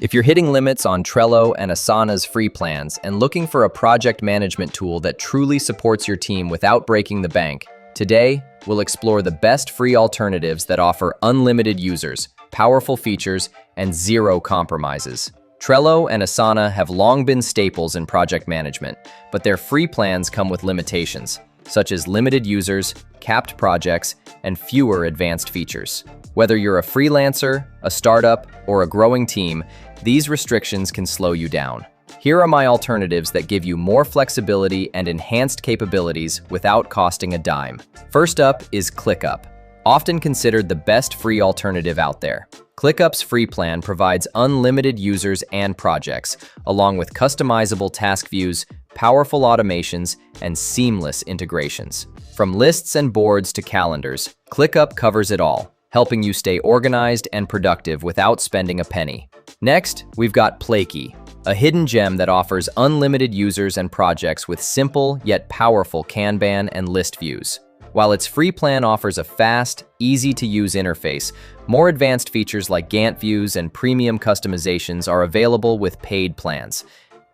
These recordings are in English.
If you're hitting limits on Trello and Asana's free plans and looking for a project management tool that truly supports your team without breaking the bank, today we'll explore the best free alternatives that offer unlimited users, powerful features, and zero compromises. Trello and Asana have long been staples in project management, but their free plans come with limitations, such as limited users, capped projects, and fewer advanced features. Whether you're a freelancer, a startup, or a growing team, these restrictions can slow you down. Here are my alternatives that give you more flexibility and enhanced capabilities without costing a dime. First up is ClickUp, often considered the best free alternative out there. ClickUp's free plan provides unlimited users and projects, along with customizable task views, powerful automations, and seamless integrations. From lists and boards to calendars, ClickUp covers it all, helping you stay organized and productive without spending a penny. Next, we've got Plakey, a hidden gem that offers unlimited users and projects with simple yet powerful Kanban and list views. While its free plan offers a fast, easy-to-use interface, more advanced features like Gantt views and premium customizations are available with paid plans.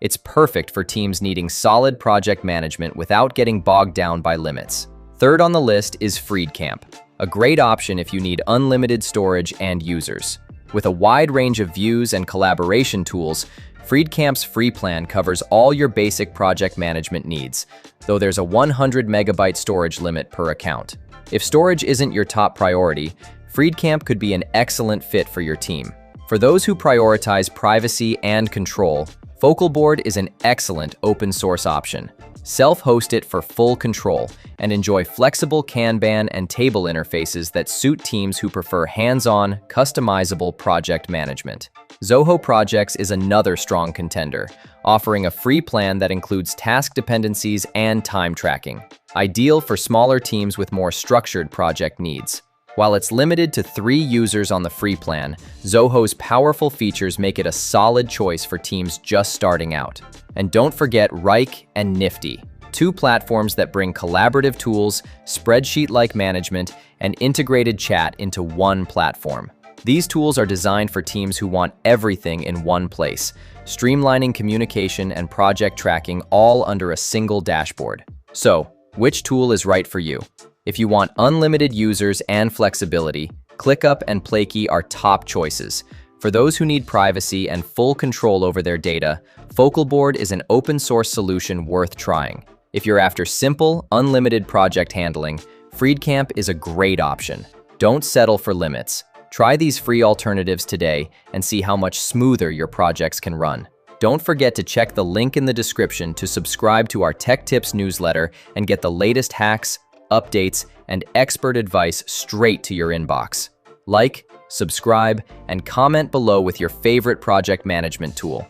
It's perfect for teams needing solid project management without getting bogged down by limits. Third on the list is Freecamp, a great option if you need unlimited storage and users. With a wide range of views and collaboration tools, Freecamp's free plan covers all your basic project management needs, though there's a 100 megabyte storage limit per account. If storage isn't your top priority, Freecamp could be an excellent fit for your team. For those who prioritize privacy and control, FocalBoard is an excellent open source option. Self-host it for full control and enjoy flexible Kanban and table interfaces that suit teams who prefer hands-on, customizable project management. Zoho Projects is another strong contender, offering a free plan that includes task dependencies and time tracking, ideal for smaller teams with more structured project needs. While it's limited to 3 users on the free plan, Zoho's powerful features make it a solid choice for teams just starting out. And don't forget Rike and Nifty, 2 platforms that bring collaborative tools, spreadsheet-like management, and integrated chat into one platform. These tools are designed for teams who want everything in one place, streamlining communication and project tracking all under a single dashboard. So, which tool is right for you? If you want unlimited users and flexibility, ClickUp and Plakey are top choices. For those who need privacy and full control over their data, FocalBoard is an open-source solution worth trying. If you're after simple, unlimited project handling, Freecamp is a great option. Don't settle for limits. Try these free alternatives today and see how much smoother your projects can run. Don't forget to check the link in the description to subscribe to our Tech Tips newsletter and get the latest hacks, updates, and expert advice straight to your inbox. Like, subscribe, and comment below with your favorite project management tool.